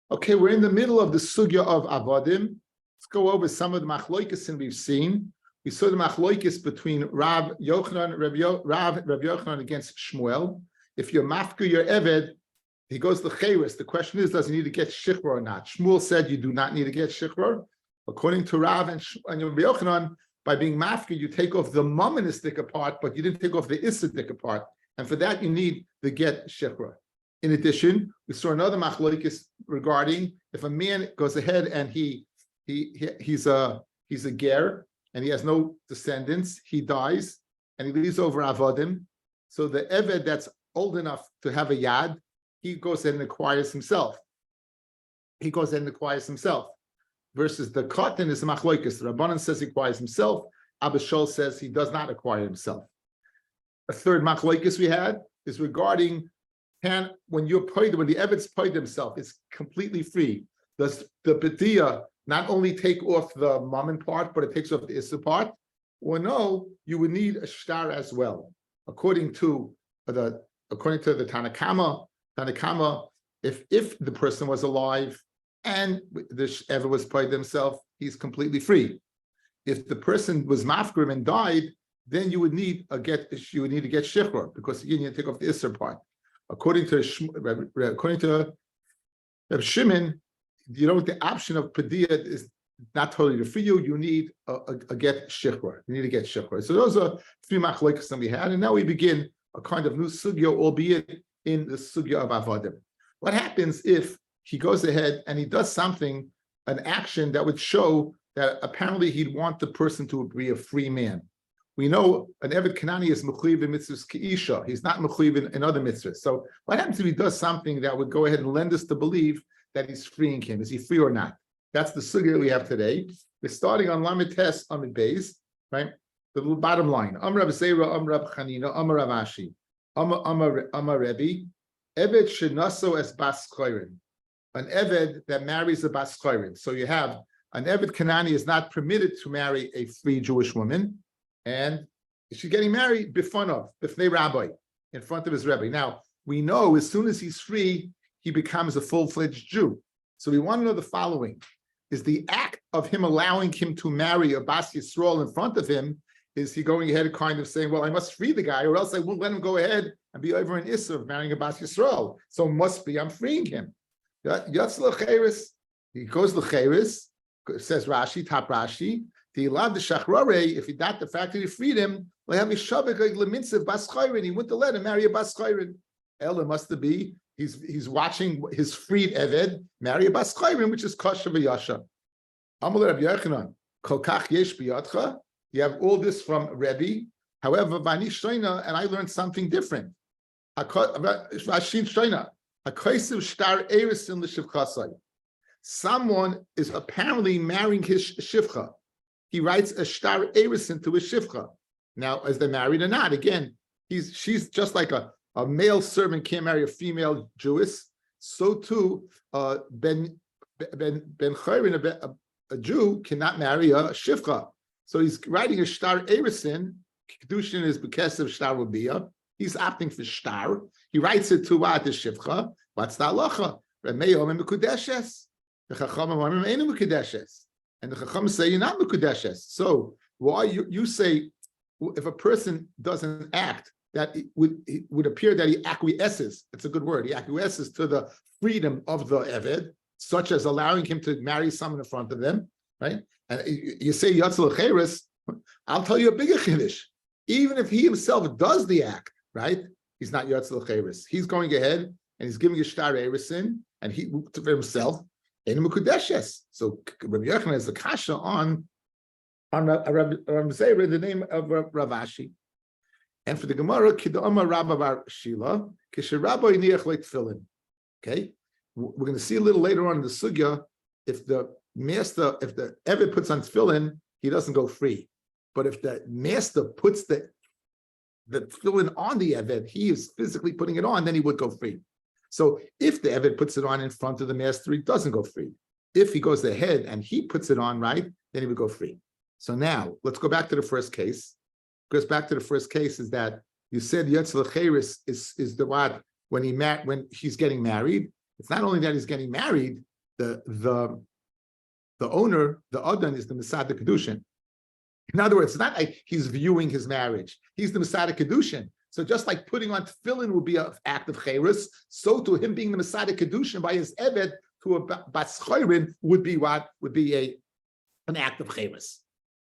Okay, we're in the middle of the sugya of avodim. Let's go over some of the machloikis we've seen. We saw the machloikis between Rav Yochanan, Rav Yochanan against Shmuel. If you're mafka, your eved, he goes to cheres. The question is, does he need to get shikra or not? Shmuel said you do not need to get shikra. According to Rav and Rabbi Yochanan, by being mafka, you take off the momonistic part, but you didn't take off the isidic part. And for that, you need to get shikra. In addition, we saw another machlokes regarding if a man goes ahead and he's a ger and he has no descendants, he dies and he leaves over avodim. So the eved that's old enough to have a yad, he goes ahead and acquires himself. Versus the katan is the machlokes. The Rabbanan says he acquires himself. Abba Shol says he does not acquire himself. A third machlokes we had is regarding when the eved's paid himself, it's completely free. Does the B'diya not only take off the mammon part, but it takes off the issa part? Or no, you would need a shtar as well. According to the Tanakama, if the person was alive and the eved was paid himself, he's completely free. If the person was mafkrim and died, then you would need to get shikra because you need to take off the issa part. According to Reb Shimon, the option of padiyah is not totally for you. You need a get shikra. You need to get shikra. So those are three machlokes that we had, and now we begin a kind of new sugya, albeit in the sugya of avodim. What happens if he goes ahead and he does something, an action that would show that apparently he'd want the person to be a free man? We know an Eved Kanani is mechuyev in mitzvahs keisha. He's not mechuyev in other mitzvahs. So what happens if he does something that would go ahead and lend us to believe that he's freeing him? Is he free or not? That's the sugya that we have today. We're starting on Lamed Tes Amid Beis, right? The bottom line. Amar Rav Zera, Amar Rav Chanina, Amar Rav Ashi, Amar Rabbi, Eved shenaso es bas chayrin. An Eved that marries a bas chayrin. So you have an Eved Kanani is not permitted to marry a free Jewish woman. And she's getting married b'fanov, b'fnei Rabbi, in front of his Rebbe. Now, we know as soon as he's free, he becomes a full-fledged Jew. So we want to know the following. Is the act of him allowing him to marry a Bas Yisrael in front of him, is he going ahead kind of saying, well, I must free the guy, or else I won't let him go ahead and be over in Issa of marrying a Bas Yisrael. So it must be, I'm freeing him. Yatz l'cheres, he goes l'cheres, says Rashi, top Rashi, he loved the shachrare. If he not the fact that he freed him, he wouldn't let him marry a bas chayrin. Ella must be he's watching his freed eved marry a bas chayrin, which is kosher v'yasha. Amalei Rabbi Yochanan, kol kach yesh biyadcha. You have all this from Rabbi. However, vani shtoina, and I learned something different. Someone is apparently marrying his shivcha. He writes a shtar erison to his shivcha. Now, is they married or not? Again, she's just like a male servant can't marry a female Jewess. So too, ben chayrin, a Jew cannot marry a shivcha. So he's writing a shtar erison. Kedushin is bekesav shtar rabia. He's opting for shtar. He writes it to what the shivcha. What's the halacha? Remeyom mekudeshes. The chachamim are mekudeshes. And the Chacham say you're not Mekudeshes. So why you say if a person doesn't act, that it would appear that he acquiesces. It's a good word. He acquiesces to the freedom of the Eved, such as allowing him to marry someone in front of them, right? And you say Yatz l'cheres, I'll tell you a bigger chiddush. Even if he himself does the act, right? He's not Yatz l'cheres. He's going ahead and he's giving a shtar erison, and he for himself. So Rabbi Yochanan is the kasha on Rabbi Zera in the name of Rav Ashi. And for the Gemara, Kidama Rabba Bar Shila, Kisharabba Iniach Leit Tefillin. Okay, we're going to see a little later on in the sugya if the Eved puts on tefillin, he doesn't go free. But if the master puts the tefillin on the Eved, he is physically putting it on, then he would go free. So if the Eved puts it on in front of the master, he doesn't go free. If he goes ahead and he puts it on, right, then he would go free. So now let's go back to the first case. Goes back to the first case is that you said Yatz l'cheres is the what when he's getting married. It's not only that he's getting married, the owner, the Adon, is the Masada Kedushin. In other words, it's not like he's viewing his marriage. He's the Masada Kedushin. So just like putting on tefillin would be an act of cheres, so to him being the Masada Kedushin by his eved to a bas chorin would be what? Would be an act of cheres.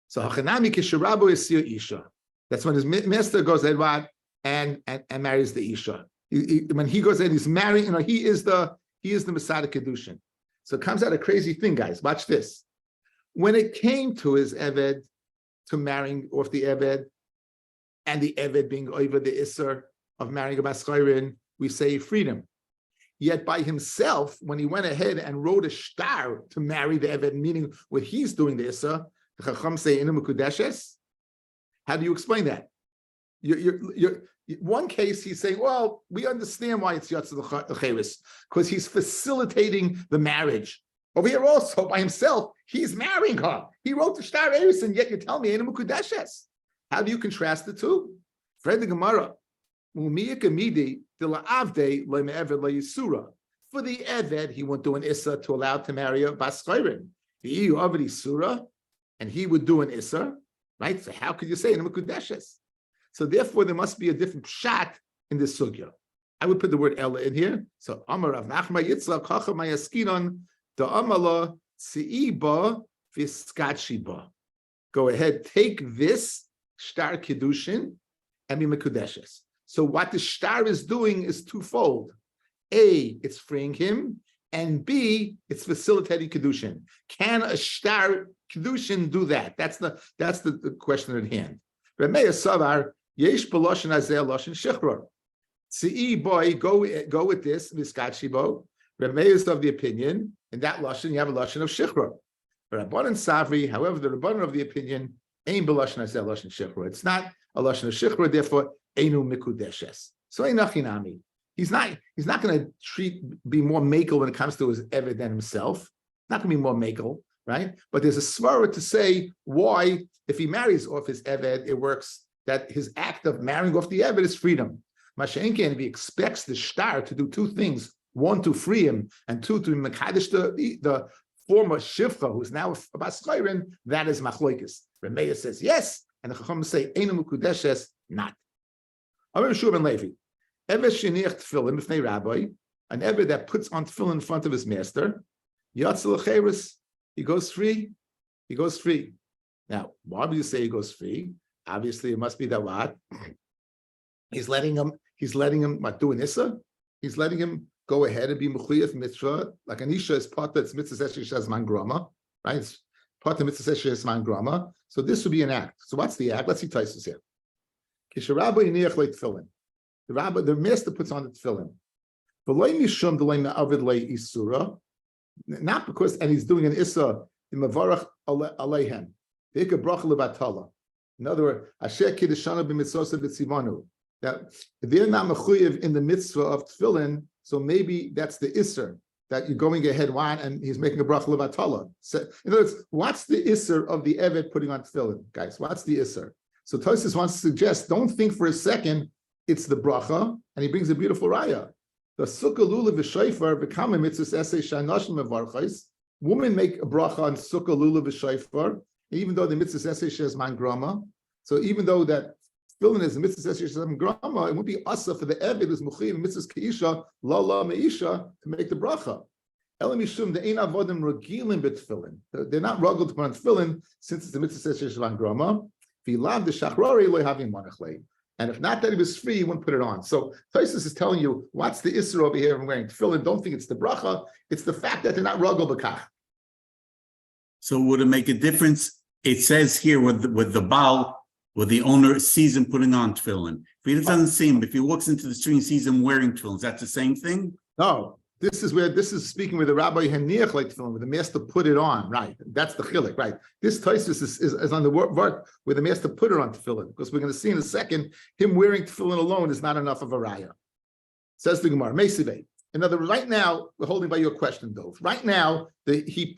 So hachanami kisharabu isir isha. That's when his master goes ahead and marries the isha. When he goes ahead, he's marrying. He is the Masada Kedushin. So it comes out a crazy thing, guys. Watch this. When it came to his eved, to marrying off the eved, and the eved being over the isser of marrying a bas chorin, we say freedom. Yet by himself, when he went ahead and wrote a shtar to marry the eved, meaning what he's doing the isser, the chacham say inu mekudeshes. How do you explain that? You're one case he's saying, well, we understand why it's Yatz L'Cheres, because he's facilitating the marriage. Over here also, by himself, he's marrying her. He wrote the Shtar Eris, and yet you tell me, Einu Mekudeshes. How do you contrast the two? Fred the Gemara, for the Eved, he won't do an Issa to allow to marry a Bas Chorin. The already Surah, and he would do an Issa, right? So how could you say Einu Mekudeshes? So therefore, there must be a different shot in this sugya. I would put the word Ella in here. So Amar Rav Nachman Yitzchak Chacha Mayaskinon the Amala Tzeiba Viskachiba. Go ahead, take this Shtar Kiddushin and be Mekudeshes. So what the Shtar is doing is twofold. A, it's freeing him, and B, it's facilitating Kiddushin. Can a Shtar Kiddushin do that? That's the question at hand. Rabbi Savar Yesh Beloshin Azeh Loshin Shechror. Tzei boy, go with this Viskachibo. Rabbi is of the opinion, in that lashon you have a lashon of shichror. Rabbanan Savri, however, the Rabbanan of the opinion ain't belashon as lashon shichror. It's not a lashon of shichror, therefore einu mikudeshes. So einachinami. He's not going to be more makel when it comes to his eved than himself. Not going to be more makel, right? But there's a svara to say why, if he marries off his eved, it works. That his act of marrying off the eved is freedom. Mashenkin, if he expects the shtar to do two things. One, to free him, and two, to mekadesh the former shivcha, who's now a bas chorin, that is machloikis. Remeir says yes, and the chacham say einu mekudeshes, not. Amar Shua ben Levi, eved sheniach tefillin b'fnei Rabbi, an eved that puts on tefillin in front of his master, yatz l'cheres, he goes free. He goes free. Now, why would you say he goes free? Obviously, it must be that what he's letting him what, do an issa? He's letting him go ahead and be mechuyev mitzvah, like Anisha is part of its mitzvah seshes man grama, right? It's part of mitzvah seshes man grama. So this would be an act. So what's the act? Let's see Taisus here. Kisharabba yiniach le tefillin. The master puts on the tefillin. V'loy mishum d'loy me'avid le isura, not because, and he's doing an issa in mavarach aleihem. V'ika bracha levatala. In other words, asher kiddeshana b'mitzvosa b'tzivanu. That they're not mechuyev in the mitzvah of tefillin. So maybe that's the isser that you're going ahead one, and he's making a bracha levatala. So, in other words, what's the isser of the eved putting on tefillin, guys? What's the isser? So Tosfos wants to suggest, don't think for a second it's the bracha, and he brings a beautiful raya. The sukkah lulav v'shayfar become a mitzvah essay shanoshim mevarchos. Women make a bracha on sukkah lulav v'shayfar, even though the mitzvah essay says man grama. So even though that tefillin is a mitzvah says grama, it would be asa for the eved who's muchiv mitzvah keisha la meisha to make the bracha. Elam yishum the ein avodim regilim betefillin. They're not rugged to put on tefillin since it's the mitzvah says grama. V'lav the shachrari lo having monachlei. And if not that he was free, he wouldn't put it on. So Tosfos is telling you what's the isser over here of wearing tefillin. Don't think it's the bracha. It's the fact that they're not rugged b'kach. So would it make a difference? It says here with the Baal, where the owner sees him putting on tefillin. If he doesn't see him, if he walks into the street and sees him wearing tefillin, is that the same thing? No, this is speaking with the rabbi haniach like tefillin, where the master put it on, right? That's the chilik, right? This Tosfos is on the word where the master put it on tefillin, because we're going to see in a second, him wearing tefillin alone is not enough of a raya. Says the Gemara, Meisivei. In other words, right now, we're holding by your question, Dov. Right now, he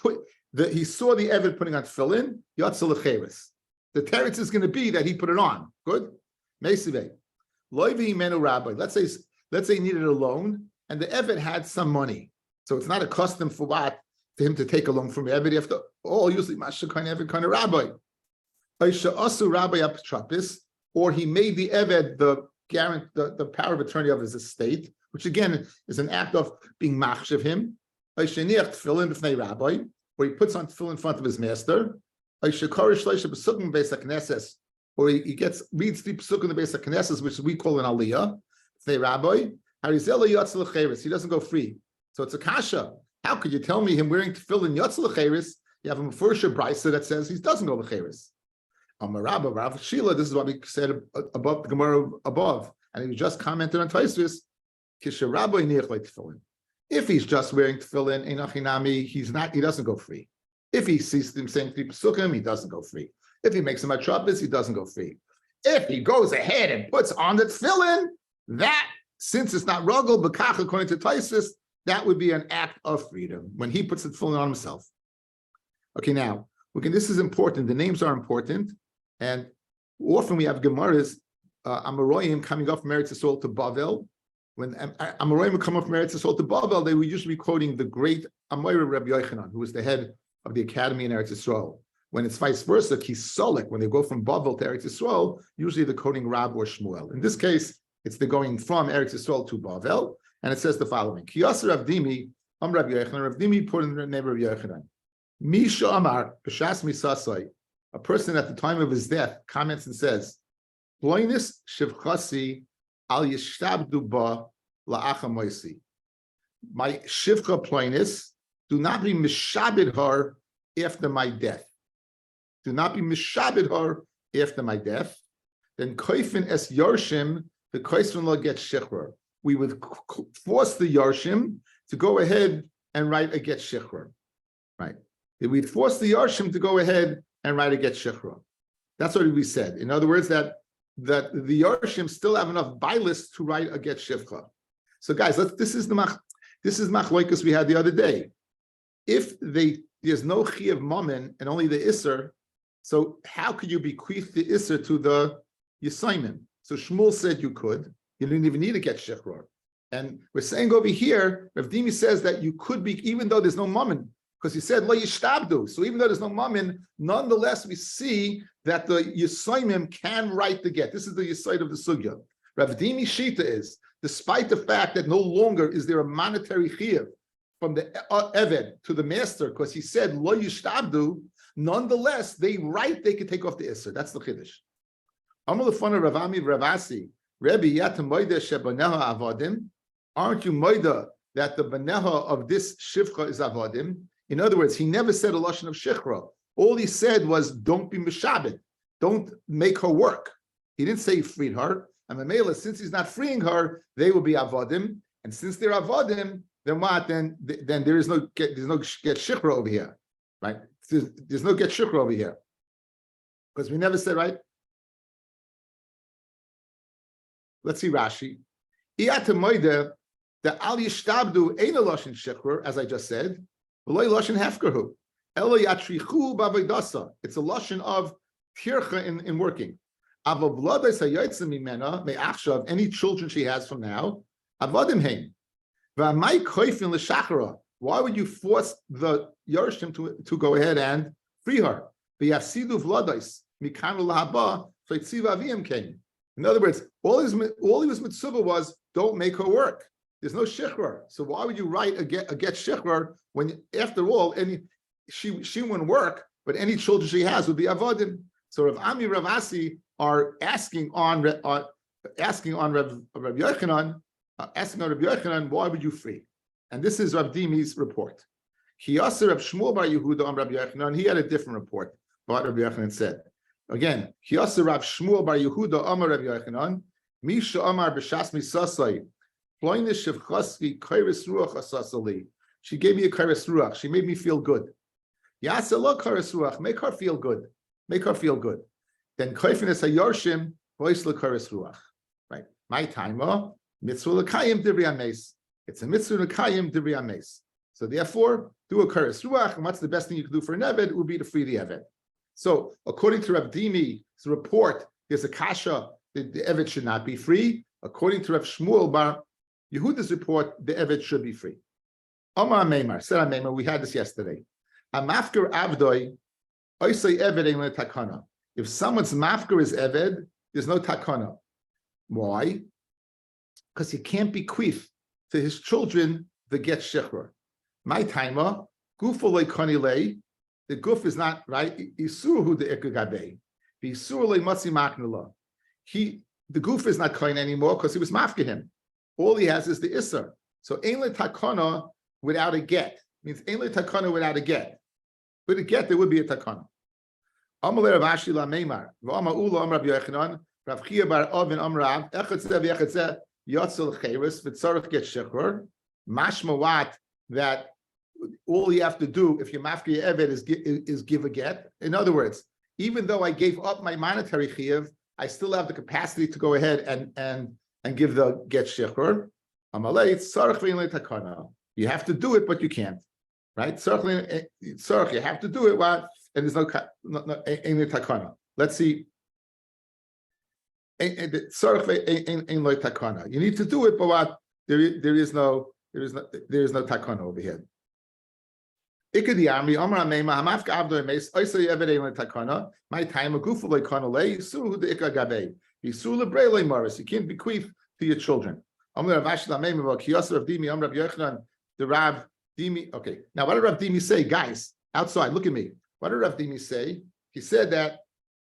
saw the eved putting on tefillin, yatzal lecheres. The teretz is going to be that he put it on. Good? Meisivei. Loivi menu rabbi. Let's say he needed a loan, and the eved had some money. So it's not a custom for what? to him to take a loan from Eved. After all, usually Mashakain Eved kind of rabbi. Aisha Asu Rabbi Aptrapis, or he made the Eved the power of attorney of his estate, which again is an act of being machshav him. Aisha Niach Tefillin b'fnei Rabbi, or he puts on tefillin in front of his master. Aisha Korish Leisha B'sukim Beis HaKnesses, or he reads the Pesuk in the Beis HaKnesses, which we call an Aliyah. B'fnei Rabbi. Harizela Yatz L'Cheres, he doesn't go free. So it's a kasha. How could you tell me him wearing tefillin Yatz L'Cheres? You have a Mefursha Brisa that says he doesn't go L'Cheres. Amarabba, Rav Shila, this is what we said above the Gemara above, and he just commented on Taisvis. Kisharabba Niach Tefillin. If he's just wearing tefillin, Einachinami, he doesn't go free. If he sees him saying three pesukim, he doesn't go free. If he makes him a trumpet, he doesn't go free. If he goes ahead and puts on the tefillin, that, since it's not rugel, bekach, according to Taisvis, that would be an act of freedom when he puts the tefillin on himself. Okay, now, this is important. The names are important. And often we have Gemaras, Amoraim coming off from Eretz Yisrael to Bavel. When Amoraim would come off from Eretz Yisrael to Bavel, they were usually quoting the great Amoira Rabbi Yochanan, who was the head of the academy in Eretz Yisrael. When it's vice versa, Kisolik, when they go from Bavel to Eretz Yisrael, usually they're quoting Rab or Shmuel. In this case, they're going from Eretz Yisrael to Bavel, and it says the following: Kiyasar Rav Dimi, Rabbi Yochanan. Rav Dimi put in the name of Rabbi Yochanan. Misha Amar B'shas Misasai. A person at the time of his death comments and says, "Ploinis shivchasi al yishtabdu ba la'acha moisi." My shivcha ploinis, do not be mishabed her after my death. Do not be mishabed her after my death. Then koifin es yarshim, the koifin law gets shechur. We would force the yarshim to go ahead and write a get shechur. Right? We'd force the yarshim to go ahead and write a get shechra. That's what we said. In other words, that the Yarshim still have enough bilis to write a get shechra. So guys, this is machloikus we had the other day. If there's no chi of mammon and only the isser, so how could you bequeath the isser to the Yisayim? So Shmuel said you could. You didn't even need to get shechra. And we're saying over here, Rav Dimi says that you could be, even though there's no mammon, because he said lo yishtabdu. So even though there's no mammon, nonetheless we see that the Yisayim can write the get. This is the Yisayim of the sugya. Rav Dimi Shita is, despite the fact that no longer is there a monetary chiyuv from the Eved to the master, because he said lo yishtabdu, nonetheless they can take off the Isser. That's the Chiddush. Amar lefana Rav Ami Ravasi, Rabbi yatam moida shebaneha avodim. Aren't you moida that the baneha of this shivcha is avodim? In other words, he never said a lashon of shechra. All he said was, don't be mishabed. Don't make her work. He didn't say he freed her. And Mamela, since he's not freeing her, they will be avodim. And since they're avodim, then what? Then there's no get shechra over here, right? There's no get shechra over here. Because we never said, right? Let's see Rashi. Iyatamoide, the al yishtabdu ain't a lashon shechra, as I just said. It's a lashon of tircha in working. Any children she has from now, why would you force the Yarshim to go ahead and free her? In other words, all his mitzvah was, don't make her work. There's no shechrar. So why would you write a get shechrar when, after all, she wouldn't work, but any children she has would be avodim? So Rav Ami, Rav Asi are asking on Rav Yochanan, why would you free? And this is Rav Dimi's report. Kiyasser Rav Shmuel bar Yehuda on Rabbi Yochanan. He had a different report. What Rabbi Yochanan said. Again, Kiyasser Rav Shmuel bar Yehuda Amar Rabbi Yochanan. Misha Amar b'shas misasai. She gave me a kairos ruach. She made me feel good. Yaselo kairos ruach. Make her feel good. Make her feel good. Then koifines hayorshim voisle kairos ruach. Right. My time. Mitzvah l'kayim divri ames. It's a mitzvah l'kayim divri ames. So therefore, do a kairos ruach. And what's the best thing you can do for an eved? It would be to free the eved. So according to Rav Dimi's report, there's a kasha that the eved should not be free. According to Rav Shmuel bar Yehuda's report, the eved should be free. Omar Meimar, said Meimar, we had this yesterday. A mafker avdoi, oisei eved ein le takana. If someone's mafker is eved, there's no takana. Why? Because he can't be queef to his children the get shechur. My timer, gufo le konile, the guf is not right. Isuruhu the ikagabe. The isur le matzi maknula. The guf is not koin anymore because he was mafker him. All he has is the isser. So ein le takana without a get means ein le takana without a get. With a get there would be a takana. Amalei Rav Ashi la Meimar. V'ama ula Rabbi Yochanan. Rav Chia bar Avin Amrav. Echad zeh v'echad zeh yotzil cheres v'tzarich get shechur. Mashma what that all you have to do if your mafki eved is give a get. In other words, even though I gave up my monetary chiyuv, I still have the capacity to go ahead and give the get shechur. Amalei tzarich v'in takana. You have to do it, but you can't. Right? Tzarich, you have to do it. What? And there's no takana. Let's see. You need to do it, but what? There is no takana over here. My time a goof like kanale, so the ikagabe. Yisula brayle maris. You can't bequeath to your children. The Rav Dimi. Okay, now what did Rav Dimi say, guys? Outside, look at me. What did Rav Dimi say? He said that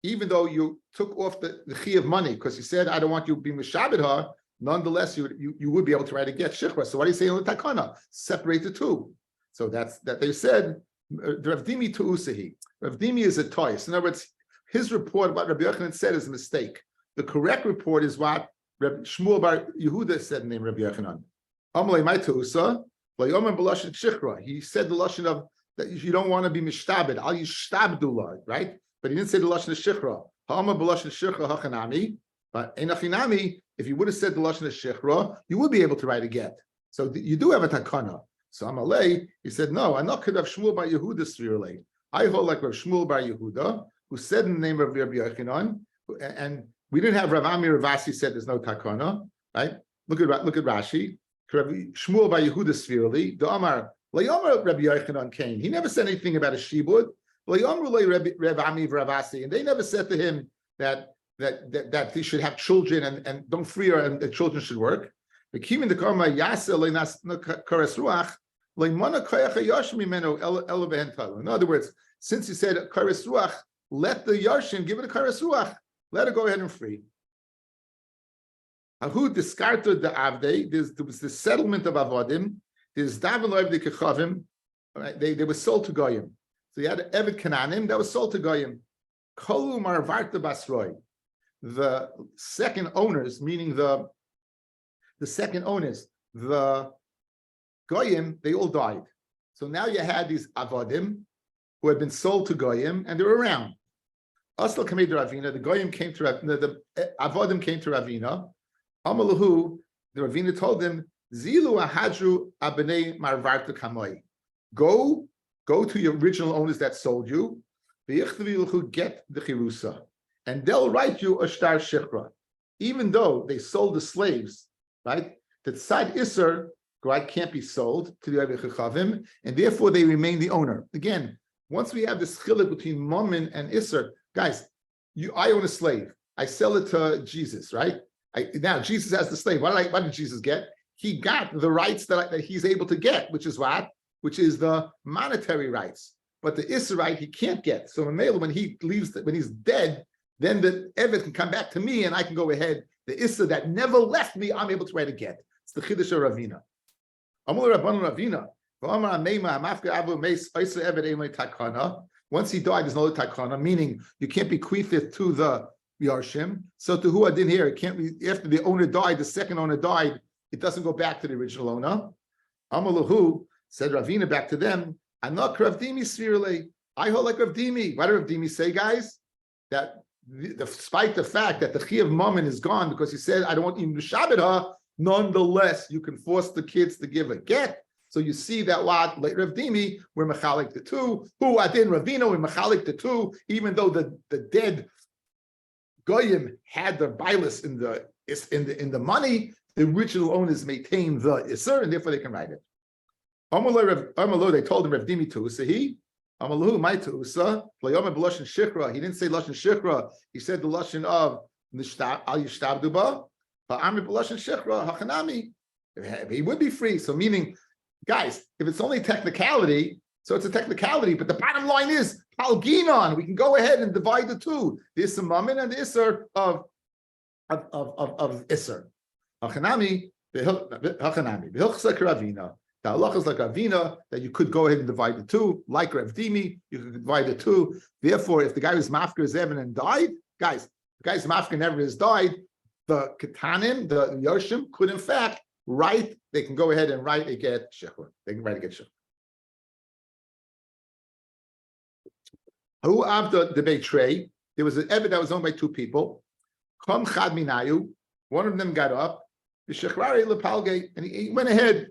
even though you took off the chi of money, because he said, I don't want you to be mishabed her, nonetheless, you would be able to write a get shikra. So what do you say on the takana? Separate the two. So that's that they said, Rav Dimi to Usahi. Rav Dimi is a toys. In other words, his report, what Rabbi Yochanan said is a mistake. The correct report is what Rabbi Shmuel bar Yehuda said in the name of Rabbi Yochanan. Amalei my to Usa, he said the lashon of that you don't want to be mishtabed. Al yishtabdullah, right? But he didn't say the lashon of shichra. Ha'amar b'lashon shichra hachanami. But enachinami, if you would have said the lashon of shichra, you would be able to write a get. So you do have a takana. So Amalei, he said, no, I'm not Rav Shmuel bar Yehuda svirulei. I hold like Rav Shmuel bar Yehuda, who said in the name of Rabbi Yochanan, and we didn't have Rav Ami Ravasi said there's no takana, right? Look at Rashi. Rabbi Shmuel bar Yehuda svirulei. The Amar Layomar Rabbi Yochanan came. He never said anything about a shibud. Layomar Rav Ami Ravasi, and they never said to him that he should have children and don't free her and the children should work. In other words, since he said kares ruach, let the yashin give it a kares ruach. Let her go ahead and free. Who discarded the avdei? There was the settlement of avodim. There's davin lo'ev the kechavim. They were sold to goyim. So you had evet kananim that was sold to goyim. Kolu marvarta basroi. The second owners, meaning the second owners, the goyim, they all died. So now you had these avodim who had been sold to goyim, and they were around. Asla kamed Ravina, the goyim came to the avodim came to Ravina. Amalahu, the Ravina told them, Zilu ahadru abnei marvarta kamoi. Go to your original owners that sold you. Get the chirusa, and they'll write you a shtar shechra, even though they sold the slaves. Right, the tzad iser, right, can't be sold to the Rebbe Chachavim, and therefore they remain the owner. Again, once we have this chiluk between Mammon and iser, guys, I own a slave. I sell it to Jesus, right? Now Jesus has the slave. What did Jesus get? He got the rights that he's able to get, which is what? Which is the monetary rights. But the iser right he can't get. So when he leaves, when he's dead, then the evet can come back to me, and I can go ahead. The issa that never left me, I'm able to write a get. It's the chiddush of Ravina. Once he died, there's no takana, meaning you can't bequeath it to the yarshim. So to who I didn't hear, it can't be after the owner died, the second owner died, it doesn't go back to the original owner. Amalahu said Ravina back to them, I'm not Rav Dimi svirle. I hold like Rav Dimi. What did Rav Dimi say, guys? That despite the fact that the chi of mammon is gone because he said, I don't want you to shabbat her, nonetheless, you can force the kids to give a get. So you see that what later Rav Dimi, we're machalik the two, who adin Ravina, we're machalik the two, even though the dead goyim had their bilus in the money, the original owners maintain the iser, and therefore they can write it. They told him Rav Dimi Tusa. Amalu my Tusa. Playoma b'lashon shikra. He didn't say lashon shikra. He said the lashon of nishtab al yishtabduba. But Amri b'lashon shikra hachanami. He would be free. So meaning, guys, if it's only technicality, so it's a technicality. But the bottom line is palginon. We can go ahead and divide the two: the Isser Mammon and the Isser of Isser. Hachanami, hachanami. V'hilchsa k'Ravina. The halacha is like Ravina that you could go ahead and divide the two, like Rav Dimi, you could divide the two. Therefore, if the guy was mafker is Evan and died, guys, the guy's mafker never has died, the Ketanim, the Yoshim, could in fact write, they can go ahead and write a get shechur. They can write a get shechur. Who after the betray, there was an Evan that was owned by two people. Kom chad minayu, one of them got up, and he went ahead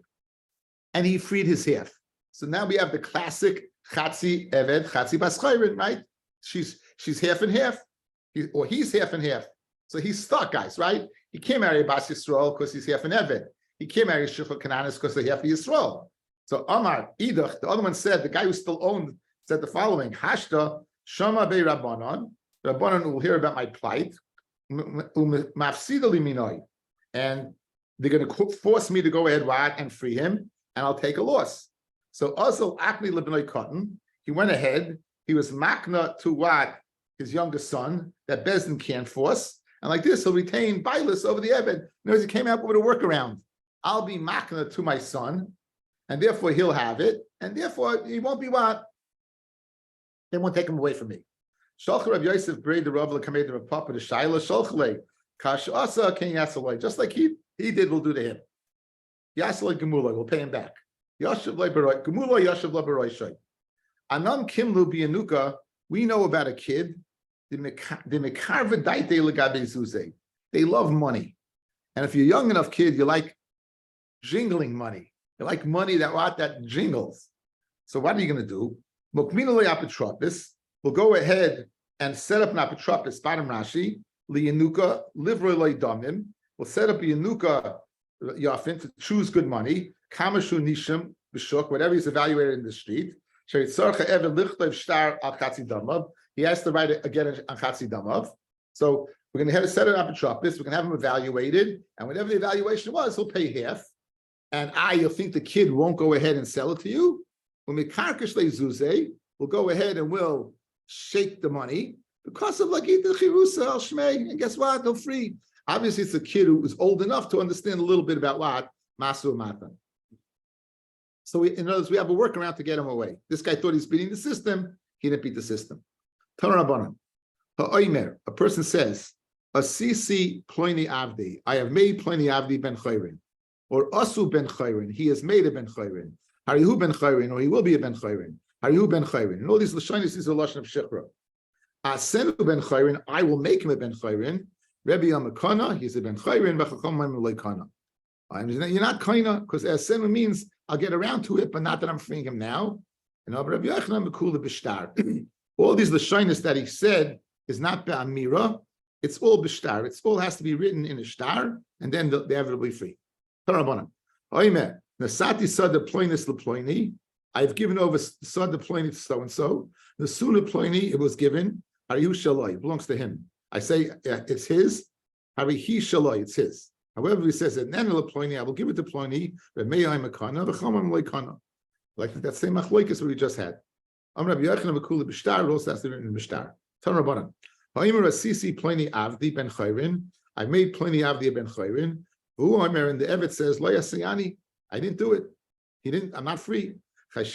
and he freed his half. So now we have the classic Chatzi Eved, Chatzi Baschayrin, right? She's half and half, or he's half and half. So he's stuck, guys, right? He can't marry Bas Yisrael because he's half an Eved. He can't marry Shechel Kananis because they're half of Yisrael. So Amar, Idach, the other one said, the guy who still owned, said the following, Hashta, Shama Be Rabbanon, Rabbanon will hear about my plight, Mafsidali Minoi, and they're going to force me to go ahead and free him, and I'll take a loss. So also Akni Lebnoi Cotton, he went ahead, he was makna to what? His youngest son, that Bezdin can't force, and like this, he'll retain Bailis over the Eved. In other words, he came out with a workaround. I'll be makna to my son, and therefore he'll have it, and therefore he won't be what? They won't take him away from me. Shalch Rav Yosef braid the Rav Lekamed Rav Papa the Shaila Shalchle Kash Asa King Yasaloi, just like he did, we'll do to him. Yasaloi Gemuloi, we'll pay him back. Yashav Leberoi Gemuloi Yashav Leberoi Shoy. Anam Kimlu Bianuka, we know about a kid. The Mekarva Daite Legabe Zuze. They love money, and if you're a young enough kid, you like jingling money. You like money that jingles. So what are you going to do? Mukminole apotropis. We'll go ahead and set up an apotropis. Bottom Rashi liyanuka livroi damim. We'll set up a yanuka yafin to choose good money. Kamashu nishim b'shuk, whatever he's evaluated in the street. He has to write it again on Chatzi Damav. So we're going to have to set it up a apotropis. We're going to have him evaluated, and whatever the evaluation was, he'll pay half. And you'll think the kid won't go ahead and sell it to you. When we karkish lezuze, we'll go ahead and we'll shake the money because of like the chirusa al shmei. And guess what? They'll free. Obviously, it's a kid who is old enough to understand a little bit about what masu matan. So in other words, we have a workaround to get him away. This guy thought he's beating the system. He didn't beat the system. Tanarabanan. Ha'oimer. A person says, "Asisi ploini avdi. I have made ploini avdi ben chayrin." Or Asu ben Chayrin, he has made a ben Chayrin. Harihu ben Chayrin, or he will be a ben Chayrin. Harihu ben Chayrin. And all these Lashonis, these are Lashon of Shechra. Asenu ben Chayrin, I will make him a ben Chayrin. Rebbe Yamakana, he's a ben Chayrin. You're not Kaina, because Asenu means I'll get around to it, but not that I'm freeing him now. And Rabbi Yochanan Mekula b'shtar. All these Lashonis that he said is not be'amira. It's all b'shtar. It's all has to be written in a shtar, and then the Eved will be free. I've given over Sad Ploini to so and so. The Sula Ploini, it was given. Harihu Shaloi, it belongs to him. I say it's his. Harihi Shaloi, it's his. However, he says it. Then Ploini, I will give it to Ploini. Like that same machloikus we just had. Rabbi Yochanan Mekula b'shtar also has to be written in b'shtar. Tanrabanan. Ha'imar Asisi Ploini Avdi ben Chayrin. I made Ploini Avdi ben Chayrin. And the Evet says, Lo Yasiyani, I didn't do it. He didn't, I'm not free. Maybe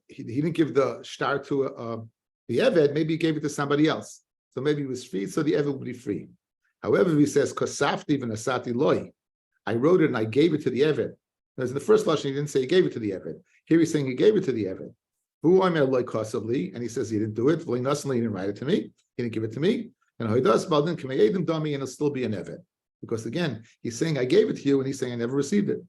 he didn't give the shtar to the Evet, maybe he gave it to somebody else. So maybe he was free, so the Evet would be free. However, he says, Kosafti v'nasati loy. I wrote it and I gave it to the Evet. Whereas in the first lashon, he didn't say he gave it to the Evet. Here he's saying he gave it to the Evet. And he says he didn't do it. He didn't write it to me. He didn't give it to me. And Hoidas Baldin can make them dummy and it'll still be an Evet. Because again, he's saying I gave it to you, and he's saying I never received it.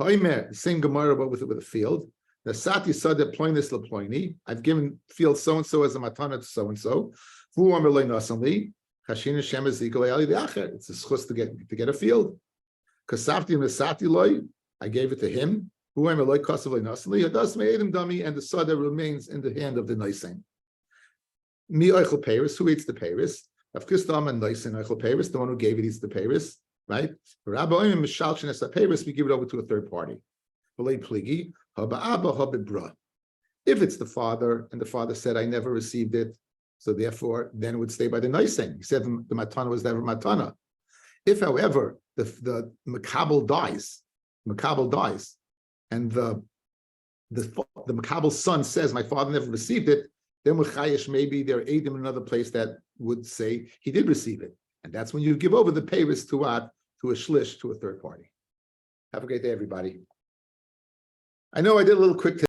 Hoimer, the same Gemara but with a field. The Sati Sada Ploinis Laploini. I've given field so and so as a matana to so and so. Fu Amerloi Nasanli. Kashina Shem is Ali the Acher. It's a schus to get a field. Kasafti and the Sati Loi. I gave it to him. And the sada remains in the hand of the Noisin. Mi oichel Paris, who eats the Paris? Of Kistam and Noisin oichel Paris, the one who gave it eats the Paris, right? Rabbi and Mishalchin as a Paris, we give it over to a third party. If it's the father, and the father said, I never received it, so therefore, then it would stay by the Noisin. He said the matana was never matana. If, however, the makabel dies, and the makabel's son says, my father never received it, then with chayish, maybe there are eidim in another place that would say he did receive it. And that's when you give over the payers to what? To a shlish, to a third party. Have a great day, everybody. I know I did a little quick